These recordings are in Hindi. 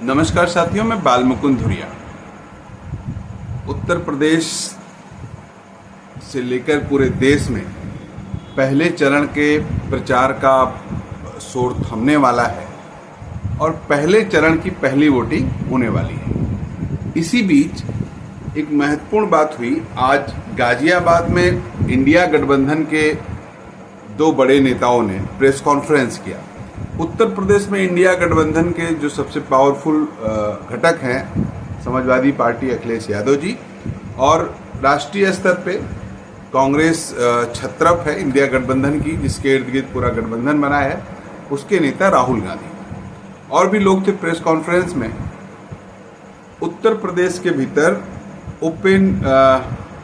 नमस्कार साथियों, मैं बालमुकुंद धुरिया। उत्तर प्रदेश से लेकर पूरे देश में पहले चरण के प्रचार का शोर थमने वाला है और पहले चरण की पहली वोटिंग होने वाली है। इसी बीच एक महत्वपूर्ण बात हुई। आज गाजियाबाद में इंडिया गठबंधन के दो बड़े नेताओं ने प्रेस कॉन्फ्रेंस किया। उत्तर प्रदेश में इंडिया गठबंधन के जो सबसे पावरफुल घटक हैं समाजवादी पार्टी अखिलेश यादव जी, और राष्ट्रीय स्तर पे कांग्रेस छत्रप है इंडिया गठबंधन की, जिसके इर्द गिर्द पूरा गठबंधन बना है, उसके नेता राहुल गांधी और भी लोग थे प्रेस कॉन्फ्रेंस में। उत्तर प्रदेश के भीतर ओपन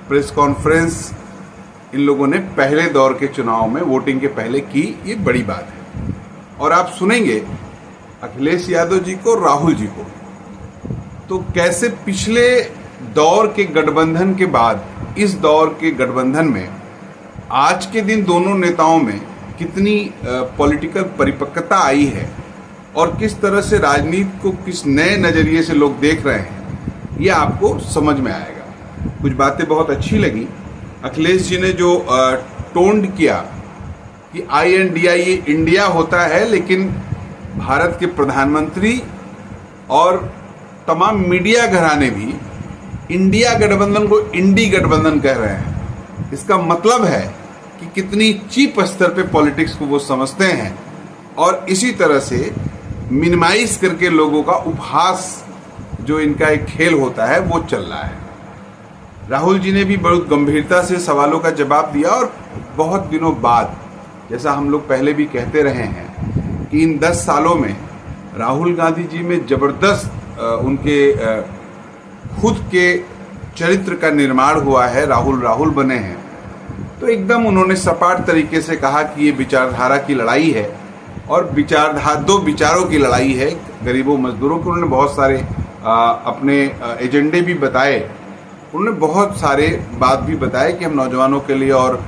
प्रेस कॉन्फ्रेंस इन लोगों ने पहले दौर के चुनाव में वोटिंग के पहले की। ये बड़ी बात है और आप सुनेंगे अखिलेश यादव जी को, राहुल जी को, तो कैसे पिछले दौर के गठबंधन के बाद इस दौर के गठबंधन में आज के दिन दोनों नेताओं में कितनी पॉलिटिकल परिपक्वता आई है और किस तरह से राजनीति को किस नए नजरिए से लोग देख रहे हैं, ये आपको समझ में आएगा। कुछ बातें बहुत अच्छी लगी। अखिलेश जी ने जो टोन किया कि INDI ये इंडिया होता है, लेकिन भारत के प्रधानमंत्री और तमाम मीडिया घराने भी इंडिया गठबंधन को इंडी गठबंधन कह रहे हैं। इसका मतलब है कि कितनी चीप स्तर पे पॉलिटिक्स को वो समझते हैं और इसी तरह से मिनिमाइज करके लोगों का उपहास जो इनका एक खेल होता है वो चल रहा है। राहुल जी ने भी बहुत गंभीरता से सवालों का जवाब दिया और बहुत दिनों बाद, जैसा हम लोग पहले भी कहते रहे हैं कि इन 10 सालों में राहुल गांधी जी में जबरदस्त उनके खुद के चरित्र का निर्माण हुआ है। राहुल बने हैं तो एकदम उन्होंने सपाट तरीके से कहा कि ये विचारधारा की लड़ाई है और दो विचारों की लड़ाई है। गरीबों मजदूरों को उन्होंने बहुत सारे अपने एजेंडे भी बताए। उन्होंने बहुत सारे बात भी बताए कि हम नौजवानों के लिए और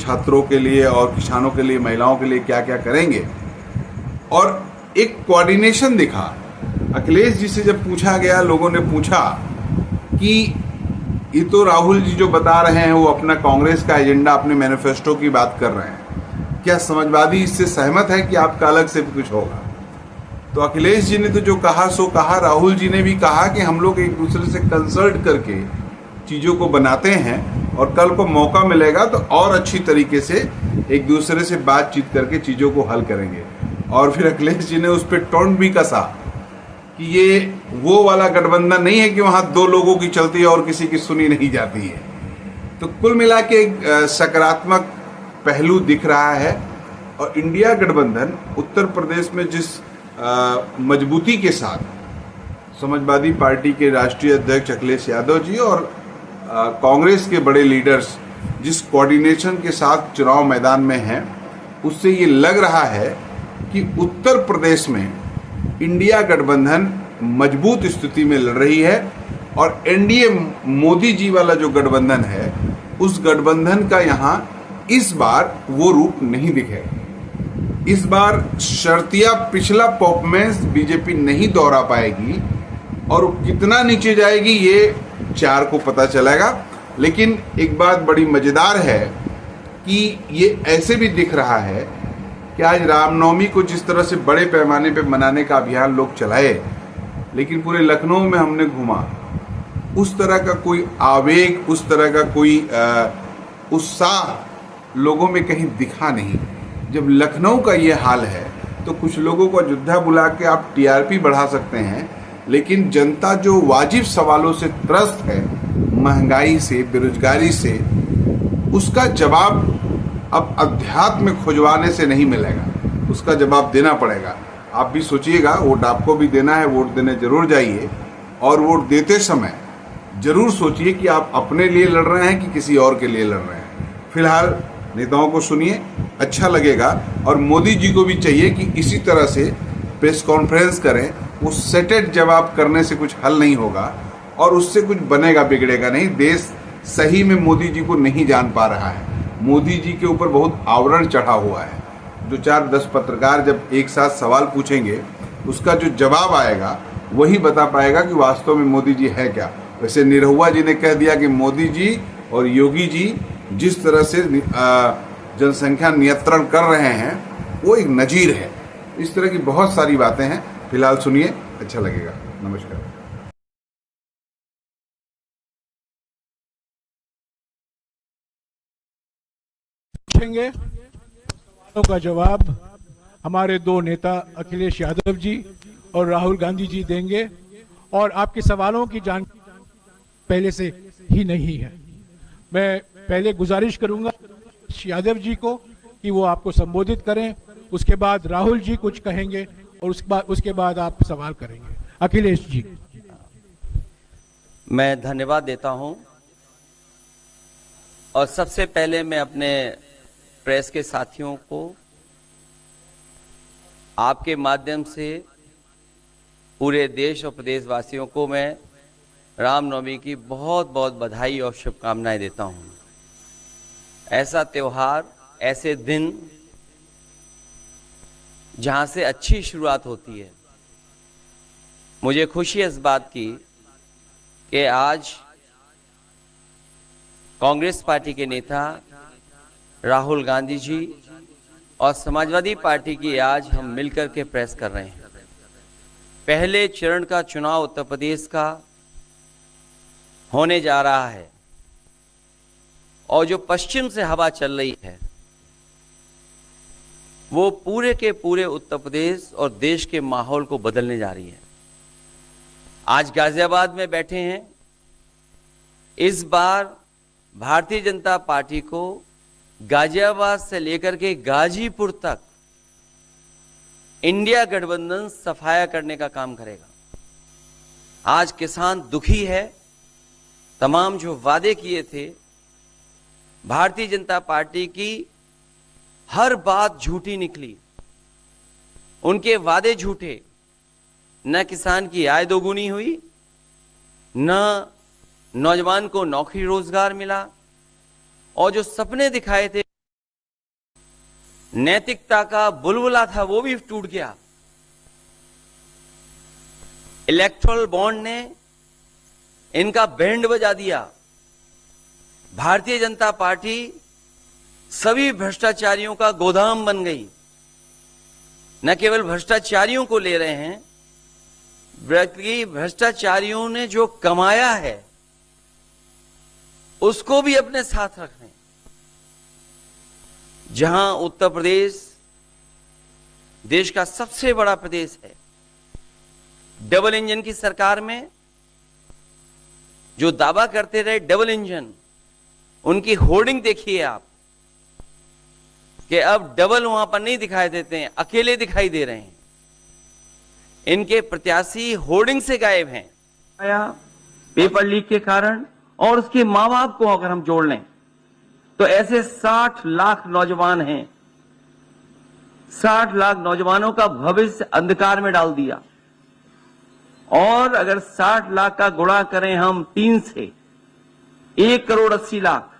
छात्रों के लिए और किसानों के लिए, महिलाओं के लिए क्या क्या करेंगे, और एक कोऑर्डिनेशन दिखा। अखिलेश जी से जब पूछा गया, लोगों ने पूछा कि ये तो राहुल जी जो बता रहे हैं वो अपना कांग्रेस का एजेंडा, अपने मैनिफेस्टो की बात कर रहे हैं, क्या समाजवादी इससे सहमत है कि आपका अलग से भी कुछ होगा? तो अखिलेश जी ने तो जो कहा सो कहा। राहुल जी ने भी कहा कि हम लोग एक दूसरे से कंसल्ट करके चीज़ों को बनाते हैं और कल को मौका मिलेगा तो और अच्छी तरीके से एक दूसरे से बातचीत करके चीज़ों को हल करेंगे। और फिर अखिलेश जी ने उस पर टोन भी कसा कि ये वो वाला गठबंधन नहीं है कि वहाँ दो लोगों की चलती है और किसी की सुनी नहीं जाती है। तो कुल मिला के एक सकारात्मक पहलू दिख रहा है। और इंडिया गठबंधन उत्तर प्रदेश में जिस मजबूती के साथ समाजवादी पार्टी के राष्ट्रीय अध्यक्ष अखिलेश यादव जी और कांग्रेस के बड़े लीडर्स जिस कोऑर्डिनेशन के साथ चुनाव मैदान में हैं, उससे ये लग रहा है कि उत्तर प्रदेश में इंडिया गठबंधन मजबूत स्थिति में लड़ रही है और NDA मोदी जी वाला जो गठबंधन है, उस गठबंधन का यहाँ इस बार वो रूप नहीं दिखेगा। इस बार शर्तिया पिछला परफॉर्मेंस बीजेपी नहीं दोहरा पाएगी और कितना नीचे जाएगी ये 4 को पता चलेगा। लेकिन एक बात बड़ी मजेदार है कि ये ऐसे भी दिख रहा है कि आज रामनवमी को जिस तरह से बड़े पैमाने पे मनाने का अभियान लोग चलाए, लेकिन पूरे लखनऊ में हमने घूमा, उस तरह का कोई आवेग, उस तरह का कोई उत्साह लोगों में कहीं दिखा नहीं। जब लखनऊ का ये हाल है तो कुछ लोगों को अयोध्या बुला के आप TRP बढ़ा सकते हैं, लेकिन जनता जो वाजिब सवालों से त्रस्त है, महंगाई से, बेरोजगारी से, उसका जवाब अब अध्यात्म खुजवाने से नहीं मिलेगा, उसका जवाब देना पड़ेगा। आप भी सोचिएगा, वोट आपको भी देना है, वोट देने जरूर जाइए और वोट देते समय जरूर सोचिए कि आप अपने लिए लड़ रहे हैं कि किसी और के लिए लड़ रहे हैं। फिलहाल नेताओं को सुनिए, अच्छा लगेगा। और मोदी जी को भी चाहिए कि इसी तरह से प्रेस कॉन्फ्रेंस करें। वो सेटेड जवाब करने से कुछ हल नहीं होगा और उससे कुछ बनेगा बिगड़ेगा नहीं। देश सही में मोदी जी को नहीं जान पा रहा है। मोदी जी के ऊपर बहुत आवरण चढ़ा हुआ है। जो 4-10 पत्रकार जब एक साथ सवाल पूछेंगे, उसका जो जवाब आएगा वही बता पाएगा कि वास्तव में मोदी जी है क्या। वैसे निरहुआ जी ने कह दिया कि मोदी जी और योगी जी जिस तरह से जनसंख्या नियंत्रण कर रहे हैं वो एक नजीर है। इस तरह की बहुत सारी बातें हैं। फिलहाल सुनिए, अच्छा लगेगा। नमस्कार। पूछेंगे सवालों का जवाब हमारे दो नेता अखिलेश यादव जी और राहुल गांधी जी देंगे, और आपके सवालों की जानकारी पहले से ही नहीं है। मैं पहले गुजारिश करूंगा यादव जी को कि वो आपको संबोधित करें, उसके बाद राहुल जी कुछ कहेंगे और उसके बाद आप सवाल करेंगे। अखिलेश जी। मैं धन्यवाद देता हूं, और सबसे पहले मैं अपने प्रेस के साथियों को आपके माध्यम से पूरे देश और प्रदेशवासियों को मैं रामनवमी की बहुत बहुत बधाई और शुभकामनाएं देता हूं। ऐसा त्योहार, ऐसे दिन जहां से अच्छी शुरुआत होती है। मुझे खुशी है इस बात की कि आज कांग्रेस पार्टी के नेता राहुल गांधी जी और समाजवादी पार्टी की आज हम मिलकर के प्रेस कर रहे हैं। पहले चरण का चुनाव उत्तर प्रदेश का होने जा रहा है, और जो पश्चिम से हवा चल रही है वो पूरे के पूरे उत्तर प्रदेश और देश के माहौल को बदलने जा रही है। आज गाजियाबाद में बैठे हैं। इस बार भारतीय जनता पार्टी को गाजियाबाद से लेकर के गाजीपुर तक इंडिया गठबंधन सफाया करने का काम करेगा। आज किसान दुखी है। तमाम जो वादे किए थे, भारतीय जनता पार्टी की हर बात झूठी निकली। उनके वादे झूठे। न किसान की आय दोगुनी हुई, न नौजवान को नौकरी रोजगार मिला, और जो सपने दिखाए थे, नैतिकता का बुलबुला था, वो भी टूट गया। इलेक्टोरल बॉन्ड ने इनका बैंड बजा दिया। भारतीय जनता पार्टी सभी भ्रष्टाचारियों का गोदाम बन गई। न केवल भ्रष्टाचारियों को ले रहे हैं, बल्कि भ्रष्टाचारियों ने जो कमाया है उसको भी अपने साथ रख रहे हैं। जहां उत्तर प्रदेश देश का सबसे बड़ा प्रदेश है, डबल इंजन की सरकार में जो दावा करते रहे डबल इंजन, उनकी होर्डिंग देखिए आप कि अब डबल वहां पर नहीं दिखाई देते हैं, अकेले दिखाई दे रहे हैं। इनके प्रत्याशी होर्डिंग से गायब हैं। पेपर लीक के कारण, और उसके मां बाप को अगर हम जोड़ लें तो ऐसे 60 लाख नौजवान हैं। 60 लाख नौजवानों का भविष्य अंधकार में डाल दिया। और अगर 60 लाख का गुणा करें हम 3 से, 1 करोड़ 80 लाख,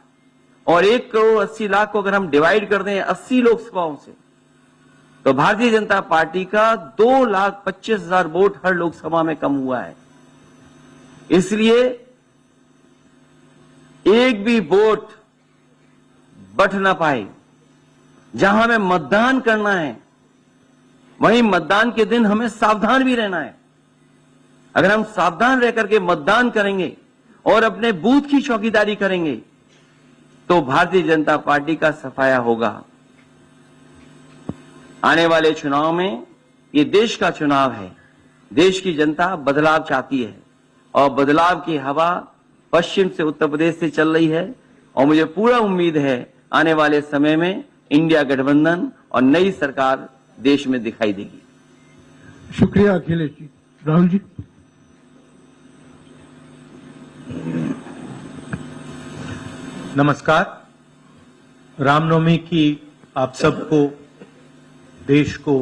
और 1 करोड़ 80 लाख को अगर हम डिवाइड कर दें 80 लोकसभाओं से, तो भारतीय जनता पार्टी का 2,25,000 वोट हर लोकसभा में कम हुआ है। इसलिए एक भी वोट बट ना पाए। जहां हमें मतदान करना है, वहीं मतदान के दिन हमें सावधान भी रहना है। अगर हम सावधान रह करके मतदान करेंगे और अपने बूथ की चौकीदारी करेंगे, तो भारतीय जनता पार्टी का सफाया होगा। आने वाले चुनाव में, ये देश का चुनाव है, देश की जनता बदलाव चाहती है, और बदलाव की हवा पश्चिम से उत्तर प्रदेश से चल रही है। और मुझे पूरा उम्मीद है आने वाले समय में इंडिया गठबंधन और नई सरकार देश में दिखाई देगी। शुक्रिया अखिलेश जी। राहुल जी। नमस्कार। रामनवमी की आप सबको, देश को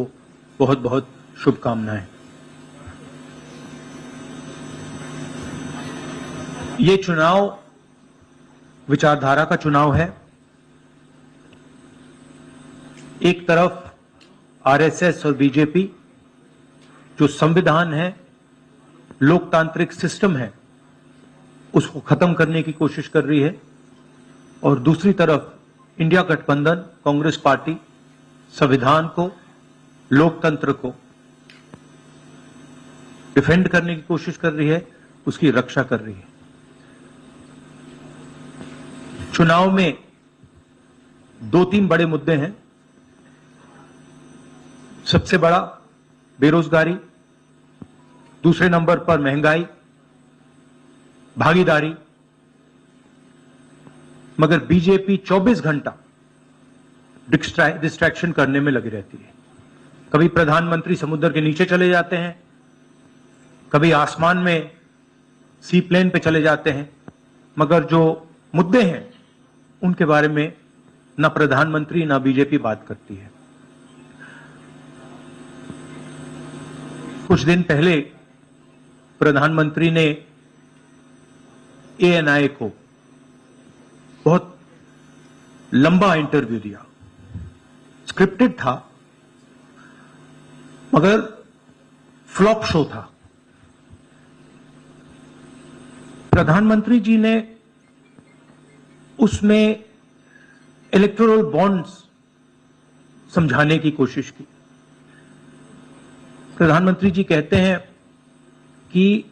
बहुत बहुत शुभकामनाएं। ये चुनाव विचारधारा का चुनाव है। एक तरफ आरएसएस और बीजेपी, जो संविधान है लोकतांत्रिक सिस्टम है उसको खत्म करने की कोशिश कर रही है, और दूसरी तरफ इंडिया गठबंधन, कांग्रेस पार्टी संविधान को, लोकतंत्र को डिफेंड करने की कोशिश कर रही है, उसकी रक्षा कर रही है। चुनाव में 2-3 बड़े मुद्दे हैं। सबसे बड़ा बेरोजगारी, दूसरे नंबर पर महंगाई, भागीदारी। मगर बीजेपी 24 घंटा डिस्ट्रैक्शन करने में लगी रहती है। कभी प्रधानमंत्री समुद्र के नीचे चले जाते हैं, कभी आसमान में सी प्लेन पे चले जाते हैं, मगर जो मुद्दे हैं उनके बारे में ना प्रधानमंत्री ना बीजेपी बात करती है। कुछ दिन पहले प्रधानमंत्री ने ANI को बहुत लंबा इंटरव्यू दिया, स्क्रिप्टेड था मगर फ्लॉप शो था। प्रधानमंत्री जी ने उसमें इलेक्टोरल बॉन्ड्स समझाने की कोशिश की। प्रधानमंत्री जी कहते हैं कि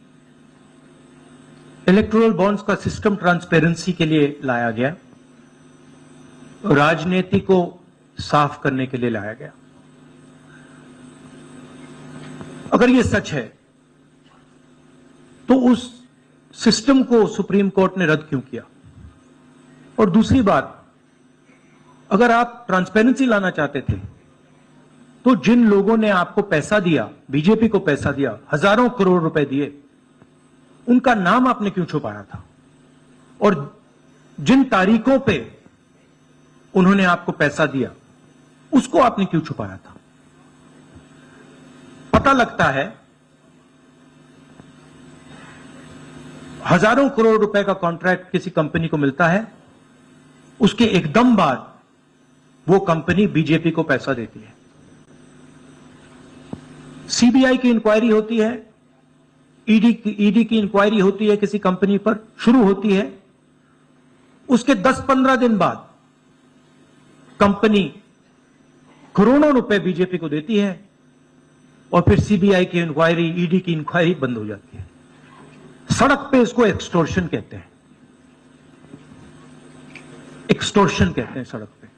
इलेक्टोरल बॉन्ड्स का सिस्टम ट्रांसपेरेंसी के लिए लाया गया, राजनीति को साफ करने के लिए लाया गया। अगर यह सच है तो उस सिस्टम को सुप्रीम कोर्ट ने रद्द क्यों किया? और दूसरी बात, अगर आप ट्रांसपेरेंसी लाना चाहते थे तो जिन लोगों ने आपको पैसा दिया, बीजेपी को पैसा दिया, हजारों करोड़ रुपए दिए, उनका नाम आपने क्यों छुपाया था? और जिन तारीखों पे उन्होंने आपको पैसा दिया उसको आपने क्यों छुपाया था? पता लगता है हजारों करोड़ रुपए का कॉन्ट्रैक्ट किसी कंपनी को मिलता है, उसके एकदम बाद वो कंपनी बीजेपी को पैसा देती है। सीबीआई की इंक्वायरी होती है, ईडी की इंक्वायरी होती है, किसी कंपनी पर शुरू होती है, उसके 10-15 दिन बाद कंपनी करोड़ों रुपए बीजेपी को देती है और फिर सीबीआई की इंक्वायरी, ईडी की इंक्वायरी बंद हो जाती है। सड़क पे इसको एक्सटोर्शन कहते हैं, एक्सटोर्शन कहते हैं सड़क पे।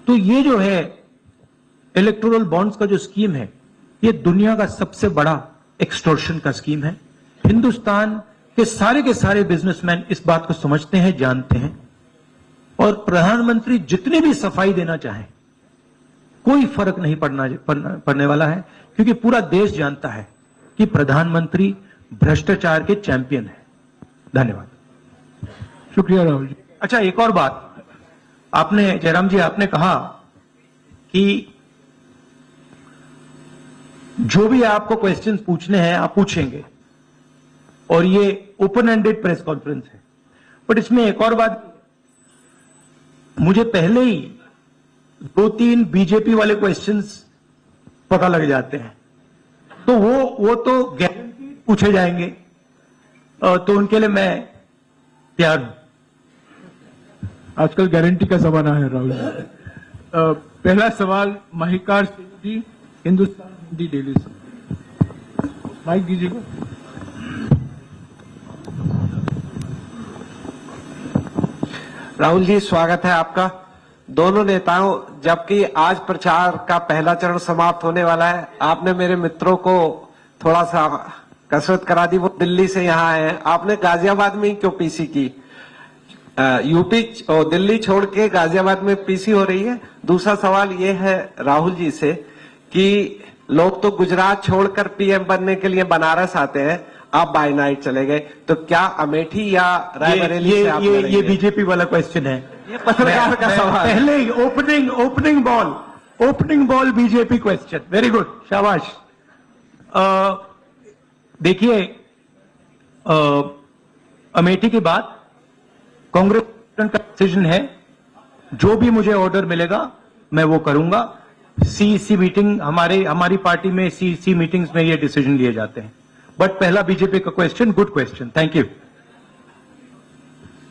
तो ये जो है इलेक्टोरल बॉन्ड्स का जो स्कीम है, ये दुनिया का सबसे बड़ा एक्सटोर्शन का स्कीम है। हिंदुस्तान के सारे बिजनेसमैन इस बात को समझते हैं, जानते हैं, और प्रधानमंत्री जितनी भी सफाई देना चाहें कोई फर्क नहीं पड़ने वाला है, क्योंकि पूरा देश जानता है कि प्रधानमंत्री भ्रष्टाचार के चैंपियन है। धन्यवाद। शुक्रिया राहुल जी। अच्छा, एक और बात, आपने जयराम जी आपने कहा कि जो भी आपको क्वेश्चंस पूछने हैं आप पूछेंगे और ये ओपन एंडेड प्रेस कॉन्फ्रेंस है। बट इसमें एक और बात, मुझे पहले ही 2-3 बीजेपी वाले क्वेश्चंस पता लग जाते हैं, तो वो तो गारंटी पूछे जाएंगे, तो उनके लिए मैं तैयार हूं। आजकल गारंटी का जमाना है राहुल जी। पहला सवाल महिकार सिंह जी, हिंदुस्तान हिंदी डेली से। माइक दीजिएगा। राहुल जी, स्वागत है आपका। दोनों नेताओं, जबकि आज प्रचार का पहला चरण समाप्त होने वाला है, आपने मेरे मित्रों को थोड़ा सा कसरत करा दी, वो दिल्ली से यहाँ आए हैं। आपने गाजियाबाद में ही क्यों पीसी की? यूपी और दिल्ली छोड़ के गाजियाबाद में पीसी हो रही है। दूसरा सवाल ये है राहुल जी से कि लोग तो गुजरात छोड़कर पीएम बनने के लिए बनारस आते हैं, आप बाय नाइट चले गए, तो क्या अमेठी या रायबरेली से आप ये बीजेपी वाला क्वेश्चन है। ये पत्रकार का सवाल। पहले ही opening ball BJP question. Very good, शाबाश। देखिए, अमेठी के बाद कांग्रेस का डिसीजन है, जो भी मुझे ऑर्डर मिलेगा मैं वो करूंगा। सीईसी मीटिंग, हमारी पार्टी में सीईसी मीटिंग्स में ये डिसीजन लिए जाते हैं बट पहला बीजेपी का question, good question, thank you.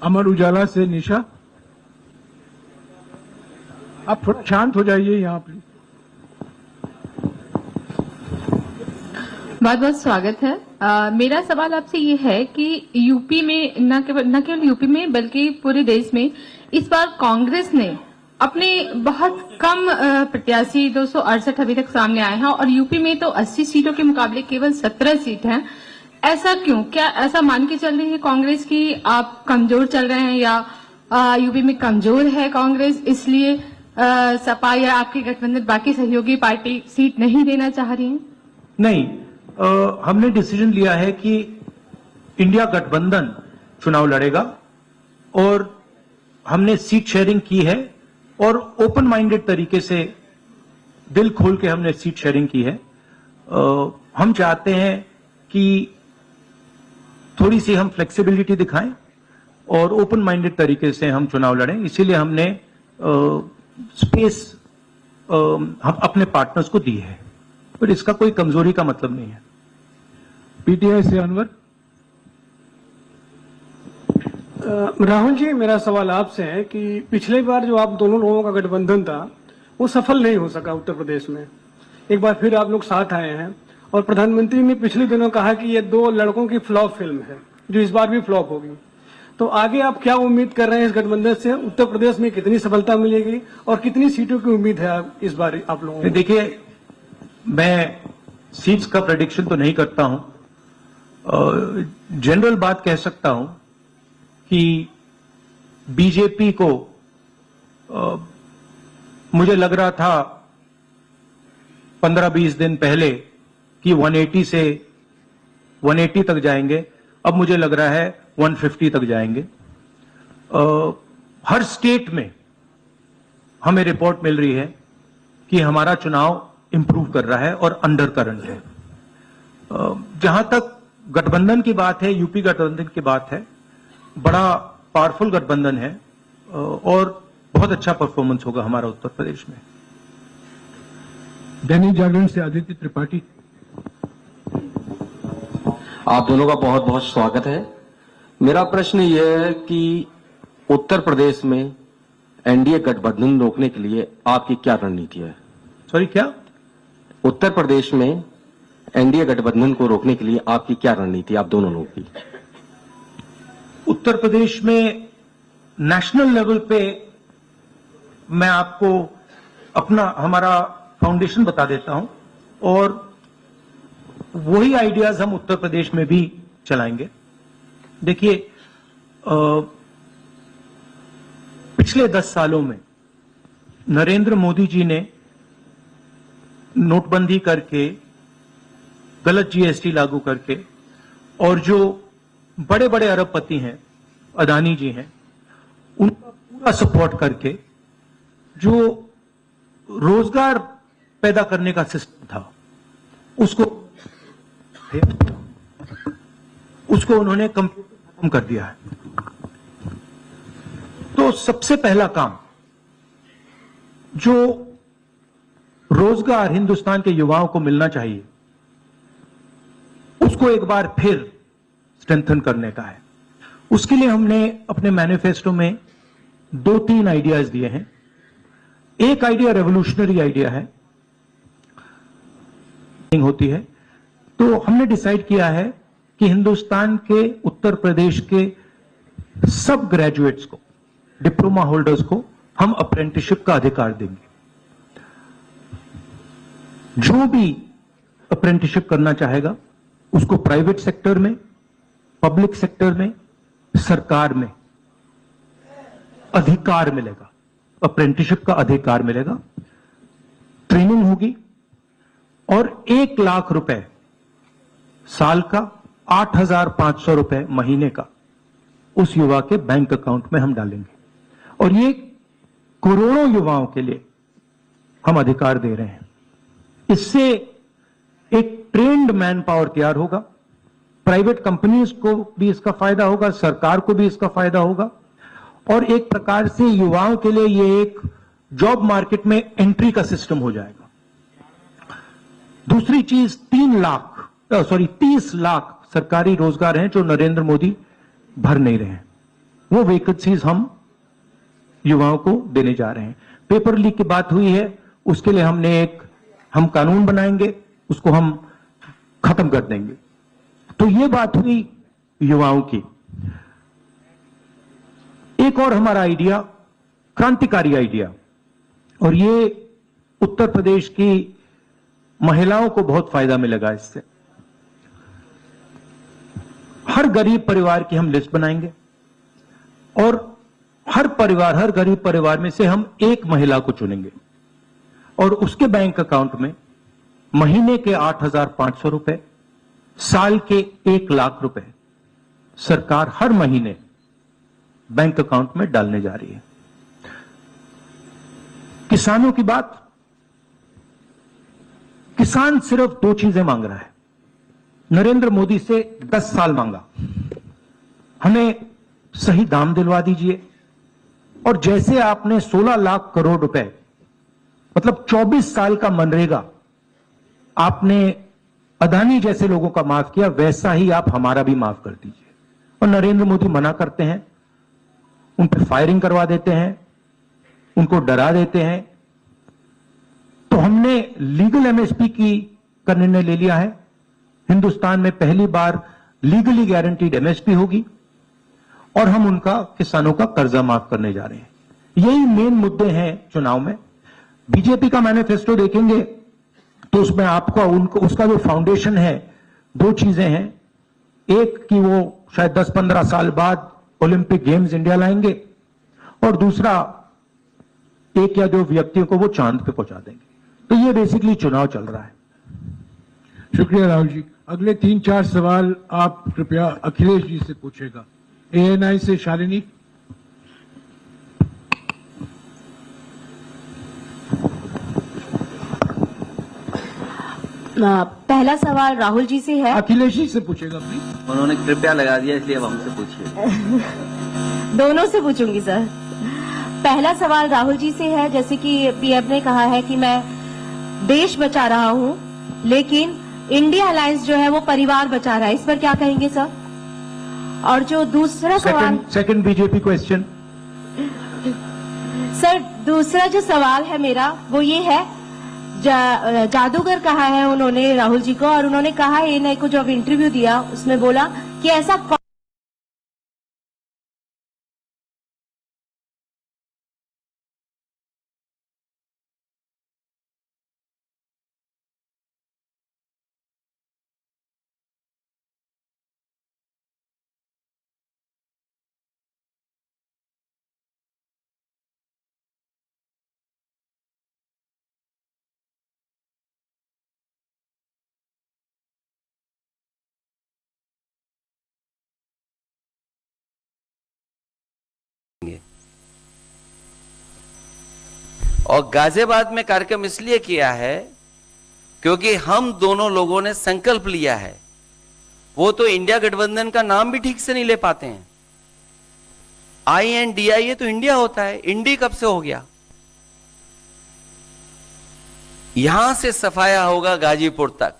Amar Ujala से निशा, आप थोड़ा शांत हो जाइए यहाँ प्लीज। बहुत बहुत स्वागत है। मेरा सवाल आपसे ये है कि यूपी में न केवल यूपी में बल्कि पूरे देश में इस बार कांग्रेस ने अपने बहुत कम प्रत्याशी 268 अभी तक सामने आए हैं और यूपी में तो 80 सीटों के मुकाबले केवल 17 सीट हैं। ऐसा क्यों? क्या ऐसा मान के चल रही है कांग्रेस की आप कमजोर चल रहे हैं या यूपी में कमजोर है कांग्रेस इसलिए सपा या आपकी गठबंधन बाकी सहयोगी पार्टी सीट नहीं देना चाह रही है? नहीं, हमने डिसीजन लिया है कि इंडिया गठबंधन चुनाव लड़ेगा और हमने सीट शेयरिंग की है और ओपन माइंडेड तरीके से दिल खोल के हमने सीट शेयरिंग की है। हम चाहते हैं कि थोड़ी सी हम फ्लेक्सिबिलिटी दिखाएं और ओपन माइंडेड तरीके से हम चुनाव लड़ें, इसीलिए हमने स्पेस हम अपने पार्टनर्स को दी है, पर इसका कोई कमजोरी का मतलब नहीं है। पीटीआई से अनवर। राहुल जी, मेरा सवाल आपसे है कि पिछले बार जो आप दोनों लोगों का गठबंधन था वो सफल नहीं हो सका उत्तर प्रदेश में। एक बार फिर आप लोग साथ आए हैं और प्रधानमंत्री ने पिछले दिनों कहा कि ये दो लड़कों की फ्लॉप फिल्म है जो इस बार भी फ्लॉप होगी। तो आगे आप क्या उम्मीद कर रहे हैं इस गठबंधन से? उत्तर प्रदेश में कितनी सफलता मिलेगी और कितनी सीटों की उम्मीद है इस बार आप लोगों को? देखिए, मैं सीट्स का प्रेडिक्शन तो नहीं करता हूं, जनरल बात कह सकता हूं कि बीजेपी को मुझे लग रहा था 15-20 दिन पहले कि 180 से 180 तक जाएंगे, अब मुझे लग रहा है 150 तक जाएंगे। हर स्टेट में हमें रिपोर्ट मिल रही है कि हमारा चुनाव इंप्रूव कर रहा है और अंडर करंट है। जहां तक गठबंधन की बात है, यूपी गठबंधन की बात है, बड़ा पावरफुल गठबंधन है और बहुत अच्छा परफॉर्मेंस होगा हमारा उत्तर प्रदेश में। दैनिक जागरण से आदित्य त्रिपाठी। आप दोनों का बहुत बहुत स्वागत है। मेरा प्रश्न यह है कि उत्तर प्रदेश में एनडीए गठबंधन रोकने के लिए आपकी क्या रणनीति है? सॉरी, क्या? उत्तर प्रदेश में एनडीए गठबंधन को रोकने के लिए आपकी क्या रणनीति, आप दोनों लोगों की? उत्तर प्रदेश में नेशनल लेवल पे मैं आपको हमारा फाउंडेशन बता देता हूं और वही आइडियाज हम उत्तर प्रदेश में भी चलाएंगे। देखिए, पिछले 10 सालों में नरेंद्र मोदी जी ने नोटबंदी करके, गलत जीएसटी लागू करके और जो बड़े बड़े अरबपति हैं, अदानी जी हैं, उनका पूरा सपोर्ट करके जो रोजगार पैदा करने का सिस्टम था उसको उन्होंने खत्म कर दिया है। तो सबसे पहला काम जो रोजगार हिंदुस्तान के युवाओं को मिलना चाहिए उसको एक बार फिर स्ट्रेंथन करने का है। उसके लिए हमने अपने मैनिफेस्टो में 2-3 आइडियाज दिए हैं। एक आइडिया रेवोल्यूशनरी आइडिया है, होती है, तो हमने डिसाइड किया है कि हिंदुस्तान के उत्तर प्रदेश के सब ग्रेजुएट्स को, डिप्लोमा होल्डर्स को हम अप्रेंटिसशिप का अधिकार देंगे। जो भी अप्रेंटिसशिप करना चाहेगा उसको प्राइवेट सेक्टर में, पब्लिक सेक्टर में, सरकार में अधिकार मिलेगा, अप्रेंटिसशिप का अधिकार मिलेगा, ट्रेनिंग होगी और 1 लाख रुपए साल का, 8,500 रुपए महीने का उस युवा के बैंक अकाउंट में हम डालेंगे और ये करोड़ों युवाओं के लिए हम अधिकार दे रहे हैं। इससे एक ट्रेन्ड मैन पावर तैयार होगा, प्राइवेट कंपनीज को भी इसका फायदा होगा, सरकार को भी इसका फायदा होगा और एक प्रकार से युवाओं के लिए ये एक जॉब मार्केट में एंट्री का सिस्टम हो जाएगा। दूसरी चीज, 3 लाख 30 लाख सरकारी रोजगार हैं जो नरेंद्र मोदी भर नहीं रहे हैं। वो वैकेंसीज हम युवाओं को देने जा रहे हैं। पेपर लीक की बात हुई है, उसके लिए हम कानून बनाएंगे, उसको हम खत्म कर देंगे। तो ये बात हुई युवाओं की। एक और हमारा आइडिया, क्रांतिकारी आइडिया, और ये उत्तर प्रदेश की महिलाओं को बहुत फायदा मिलेगा इससे। हर गरीब परिवार की हम लिस्ट बनाएंगे और हर गरीब परिवार में से हम एक महिला को चुनेंगे और उसके बैंक अकाउंट में महीने के 8,500 रुपए, साल के 1 लाख रुपए सरकार हर महीने बैंक अकाउंट में डालने जा रही है। किसानों की बात, किसान सिर्फ 2 चीजें मांग रहा है। नरेंद्र मोदी से 10 साल मांगा, हमें सही दाम दिलवा दीजिए, और जैसे आपने 16 लाख करोड़ रुपए, मतलब 24 साल का मनरेगा आपने अदानी जैसे लोगों का माफ किया, वैसा ही आप हमारा भी माफ कर दीजिए। और नरेंद्र मोदी मना करते हैं, उन पर फायरिंग करवा देते हैं, उनको डरा देते हैं। तो हमने लीगल एमएसपी का निर्णय ले लिया है। हिंदुस्तान में पहली बार लीगली गारंटीड एमएसपी होगी और हम उनका, किसानों का कर्जा माफ करने जा रहे हैं। यही मेन मुद्दे हैं चुनाव में। बीजेपी का मैनिफेस्टो देखेंगे तो उसमें आपको उसका जो फाउंडेशन है, 2 चीजें हैं। एक कि वो शायद 10-15 साल बाद ओलंपिक गेम्स इंडिया लाएंगे, और दूसरा 1 या 2 व्यक्तियों को वो चांद पे पहुंचा देंगे। तो ये बेसिकली चुनाव चल रहा है। शुक्रिया राहुल जी। अगले 3-4 सवाल आप कृपया अखिलेश जी से पूछेगा। एएनआई से शालिनी। पहला सवाल राहुल जी से है। अखिलेश जी से पूछेगा प्लीज। उन्होंने कृपया लगा दिया, इसलिए अब हमसे पूछिए। दोनों से पूछूंगी सर। पहला सवाल राहुल जी से है, जैसे कि पीएम ने कहा है कि मैं देश बचा रहा हूं, लेकिन इंडिया अलायंस जो है वो परिवार बचा रहा है, इस पर क्या कहेंगे सर? और जो दूसरा सवाल, सेकंड बीजेपी क्वेश्चन। सर दूसरा जो सवाल है मेरा वो ये है, जादूगर कहा है उन्होंने राहुल जी को, और उन्होंने कहा एएनआई को जब इंटरव्यू दिया उसमें बोला कि ऐसा और गाजियाबाद में कार्यक्रम इसलिए किया है क्योंकि हम दोनों लोगों ने संकल्प लिया है। वो तो इंडिया गठबंधन का नाम भी ठीक से नहीं ले पाते हैं। INDI ये तो इंडिया होता है, इंडी कब से हो गया? यहां से सफाया होगा गाजीपुर तक।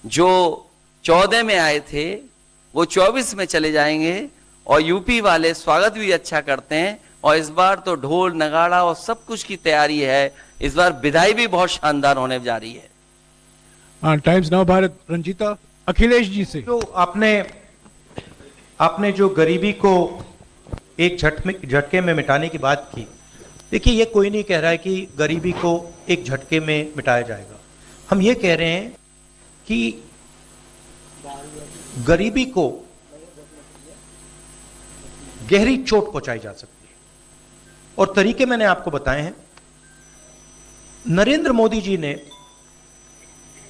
जो 14 में आए थे वो 24 में चले जाएंगे, और यूपी वाले स्वागत भी अच्छा करते हैं। और इस बार तो ढोल नगाड़ा और सब कुछ की तैयारी है। इस बार विदाई भी बहुत शानदार होने जा रही है। हाँ, टाइम्स नाउ भारत। रंजीता, अखिलेश जी से। जो आपने जो गरीबी को एक झटके में मिटाने की बात की, देखिए ये कोई नहीं कह रहा है कि गरीबी को एक झटके में मिटाया जाएगा। हम ये कह रहे हैं कि गरीबी को गहरी चोट पहुंचाई जा सकती है, और तरीके मैंने आपको बताए हैं। नरेंद्र मोदी जी ने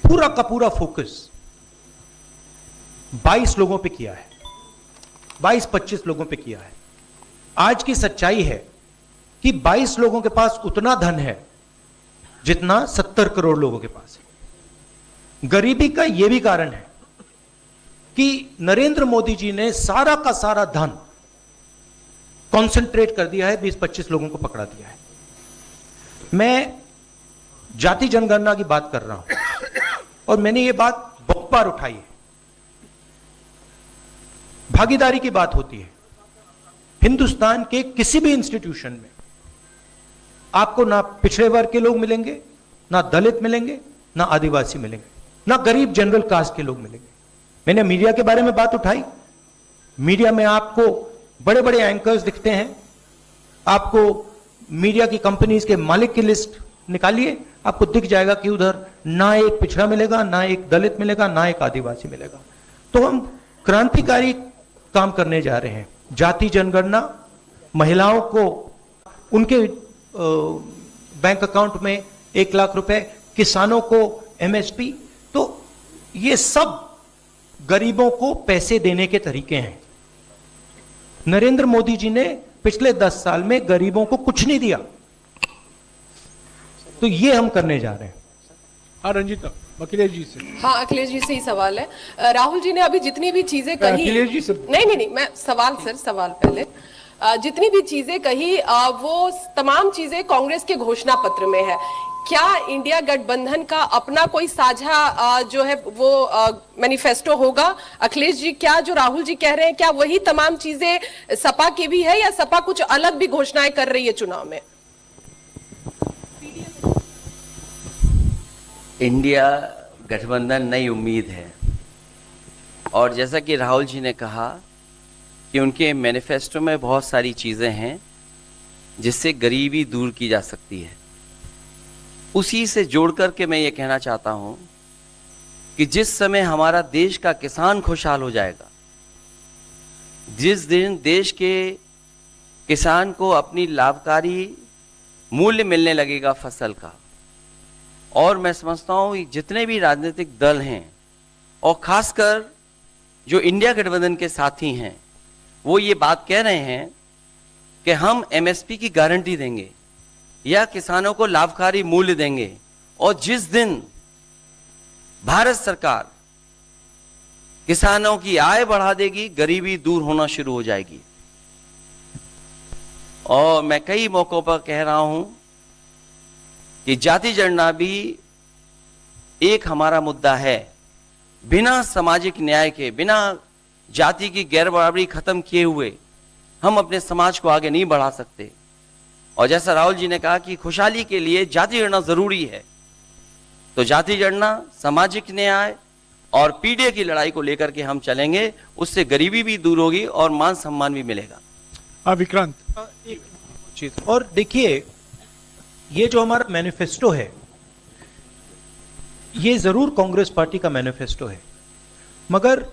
पूरा का पूरा फोकस 22 लोगों पे किया है, 22-25 लोगों पे किया है। आज की सच्चाई है कि 22 लोगों के पास उतना धन है जितना 70 करोड़ लोगों के पास है। गरीबी का यह भी कारण है कि नरेंद्र मोदी जी ने सारा का सारा धन कॉन्सेंट्रेट कर दिया है, 20-25 लोगों को पकड़ा दिया है। मैं जाति जनगणना की बात कर रहा हूं, और मैंने ये बात बहुत बार उठाई है। भागीदारी की बात होती है। हिंदुस्तान के किसी भी इंस्टीट्यूशन में आपको ना पिछड़े वर्ग के लोग मिलेंगे, ना दलित मिलेंगे, ना आदिवासी मिलेंगे, ना गरीब जनरल कास्ट के लोग मिलेंगे। मैंने मीडिया के बारे में बात उठाई। मीडिया में आपको बड़े बड़े एंकर्स दिखते हैं। आपको मीडिया की कंपनीज के मालिक की लिस्ट निकालिए, आपको दिख जाएगा कि उधर ना एक पिछड़ा मिलेगा, ना एक दलित मिलेगा, ना एक आदिवासी मिलेगा। तो हम क्रांतिकारी काम करने जा रहे हैं। जाति जनगणना, महिलाओं को उनके बैंक अकाउंट में 1 लाख रुपए, किसानों को एमएसपी, तो ये सब गरीबों को पैसे देने के तरीके हैं। नरेंद्र मोदी जी ने पिछले 10 साल में गरीबों को कुछ नहीं दिया, तो ये हम करने जा रहे हैं। हाँ रंजीता, अखिलेश जी से। हाँ, अखिलेश जी से ही सवाल है। राहुल जी ने अभी जितनी भी चीजें कही, अखिलेश जी से नहीं, मैं सवाल पहले जितनी भी चीजें कही वो तमाम चीजें कांग्रेस के घोषणा पत्र में है। क्या इंडिया गठबंधन का अपना कोई साझा जो है वो मैनिफेस्टो होगा? अखिलेश जी, क्या जो राहुल जी कह रहे हैं क्या वही तमाम चीजें सपा की भी है, या सपा कुछ अलग भी घोषणाएं कर रही है चुनाव में? इंडिया गठबंधन नई उम्मीद है, और जैसा कि राहुल जी ने कहा कि उनके मैनिफेस्टो में बहुत सारी चीज़ें हैं जिससे गरीबी दूर की जा सकती है। उसी से जोड़ करके मैं ये कहना चाहता हूँ कि जिस समय हमारा देश का किसान खुशहाल हो जाएगा, जिस दिन देश के किसान को अपनी लाभकारी मूल्य मिलने लगेगा फसल का, और मैं समझता हूँ जितने भी राजनीतिक दल हैं और खासकर जो इंडिया गठबंधन के साथी हैं, वो ये बात कह रहे हैं कि हम एमएसपी की गारंटी देंगे या किसानों को लाभकारी मूल्य देंगे, और जिस दिन भारत सरकार किसानों की आय बढ़ा देगी, गरीबी दूर होना शुरू हो जाएगी। और मैं कई मौकों पर कह रहा हूं कि जाति जनगणना भी एक हमारा मुद्दा है। बिना सामाजिक न्याय के, बिना जाति की गैर बराबरी खत्म किए हुए हम अपने समाज को आगे नहीं बढ़ा सकते। और जैसा राहुल जी ने कहा कि खुशहाली के लिए जाति जनगणना जरूरी है, तो जाति जनगणना, सामाजिक न्याय और पीढ़ी की लड़ाई को लेकर के हम चलेंगे। उससे गरीबी भी दूर होगी और मान सम्मान भी मिलेगा। विक्रांत, एक चीज और देखिए, ये जो हमारा मैनिफेस्टो है, ये जरूर कांग्रेस पार्टी का मैनिफेस्टो है, मगर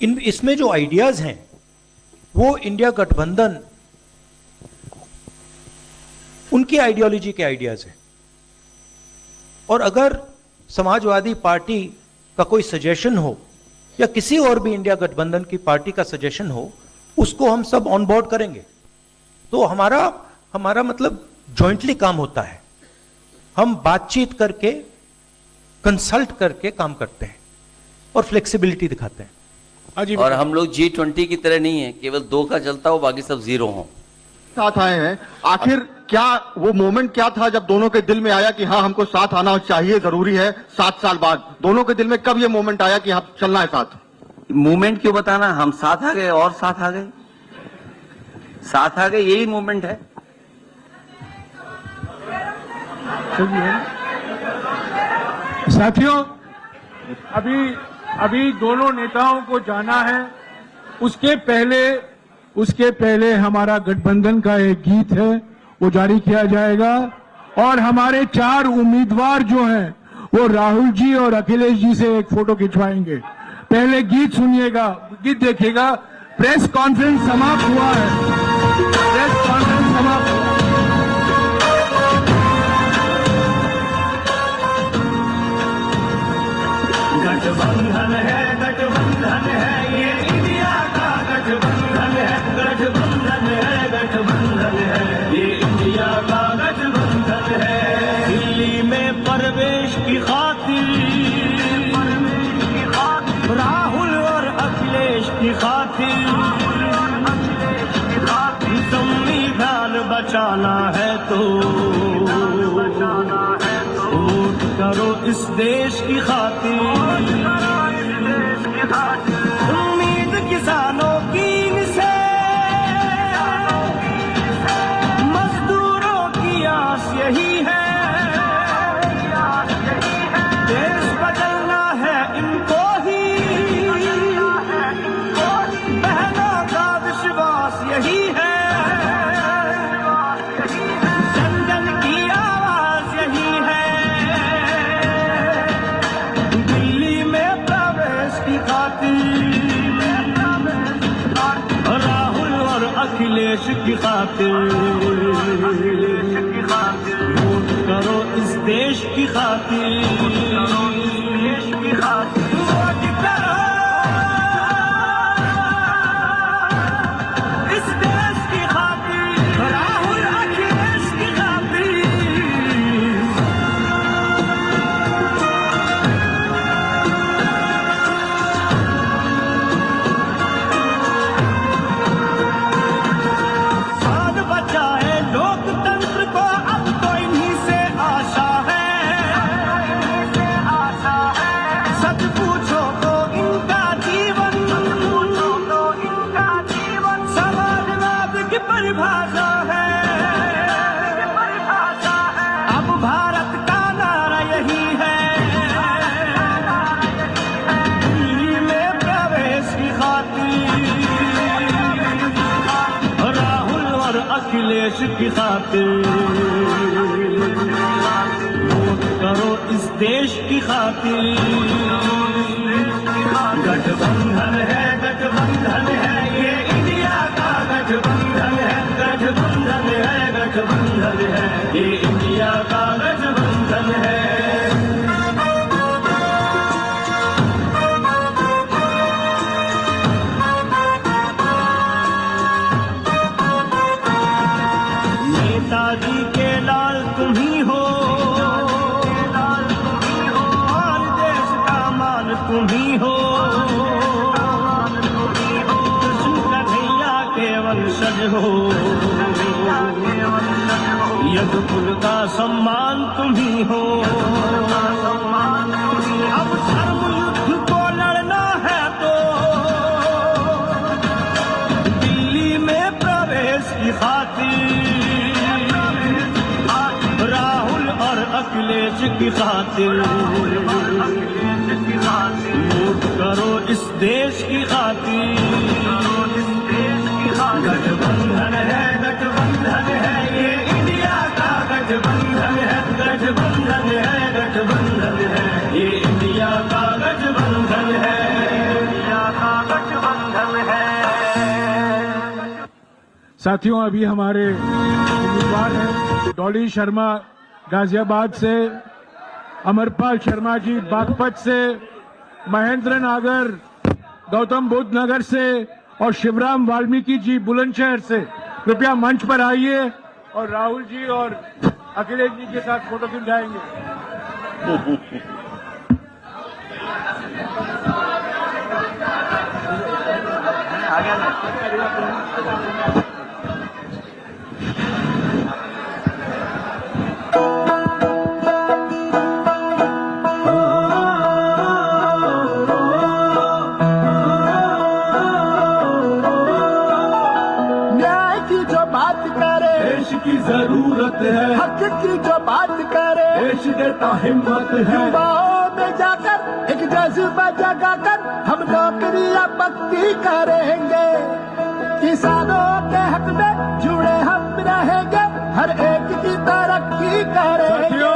इसमें जो आइडियाज हैं वो इंडिया गठबंधन उनकी आइडियोलॉजी के आइडियाज हैं। और अगर समाजवादी पार्टी का कोई सजेशन हो या किसी और भी इंडिया गठबंधन की पार्टी का सजेशन हो, उसको हम सब ऑन बोर्ड करेंगे। तो हमारा मतलब जॉइंटली काम होता है। हम बातचीत करके, कंसल्ट करके काम करते हैं और फ्लेक्सिबिलिटी दिखाते हैं। और हम लोग G20 की तरह नहीं है, केवल 2 का चलता हो, बाकी सब 0 हो। साथ आए हैं, आखिर क्या वो मोमेंट क्या था जब दोनों के दिल में आया कि हाँ हमको साथ आना चाहिए, जरूरी है? 7 साल बाद दोनों के दिल में कब ये मोमेंट आया कि हाँ चलना है साथ? मूवमेंट क्यों बताना, हम साथ आ गए और साथ आ गए, साथ आ गए, यही मूवमेंट है। साथियों, अभी दोनों नेताओं को जाना है। उसके पहले हमारा गठबंधन का एक गीत है, वो जारी किया जाएगा। और हमारे 4 उम्मीदवार जो हैं वो राहुल जी और अखिलेश जी से एक फोटो खिंचवाएंगे। पहले गीत सुनिएगा, गीत देखिएगा। प्रेस कॉन्फ्रेंस समाप्त हुआ है, प्रेस कॉन्फ्रेंस समाप्त हुआ। गठबंधन है, ये इंडिया का गठबंधन है, गठबंधन है, ये इंडिया का गठबंधन है। दिल्ली में प्रवेश की खातिर राहुल और अखिलेश की खातिर संविधान बचाना है तो वोट करो इस देश की खातिर। उम्मीद किसानों की से, मजदूरों की आस यही है, देश बदलना है इनको ही, बहनों का विश्वास यही है, जन जन की आवाज यही है, दिल्ली में प्रवेश की खातिर, राहुल और अखिलेश की खातिर, वोट करो इस देश की खातिर, वोट करो इस देश की खातिर, राहुल अखिलेश की खातिर। साध बचाए लोकतंत्र को, अब तो इन्हीं से आशा है, सच पूछो तो इनका जीवन, समाजवाद की परिभाषा है, अब भारत का नारा यही है, दिल्ली में प्रवेश की खातिर, राहुल और अखिलेश की खातिर, वोट करो इस देश की खातिर, गठबंधन है ये इंडिया का गठबंधन है, गठबंधन है ये इंडिया का गठबंधन है। नेताजी के लाल तुम ही हो, और देश का मान तुम ही हो, कृष्ण कन्हैया के वंशज हो, यदुकुल का सम्मान तुम ही हो, अब धर्म युद्ध को लड़ना है तो दिल्ली में प्रवेश की खातिर, राहुल और अखिलेश की खातिर, वोट करो इस देश की खातिर, गठबंधन है ये इंडिया का गठबंधन है, गठबंधन है ये इंडिया का गठबंधन है, इंडिया का गठबंधन है। साथियों, अभी हमारे उम्मीदवार हैं डॉली शर्मा गाजियाबाद से, अमरपाल शर्मा जी बागपत से, महेंद्र नागर गौतम बुद्ध नगर से और शिवराम वाल्मीकि जी बुलंदशहर से। कृपया मंच पर आइए और राहुल जी और अखिलेश जी के साथ फोटो खिंचाएंगे। की जरूरत है, हक की जो बात करे देश देता हिम्मत है, युवाओं में जाकर एक जज्बा जगाकर हम नौकरियां पक्की करेंगे, किसानों के हक में जुड़े हम रहेंगे, हर एक की तरक्की करेंगे।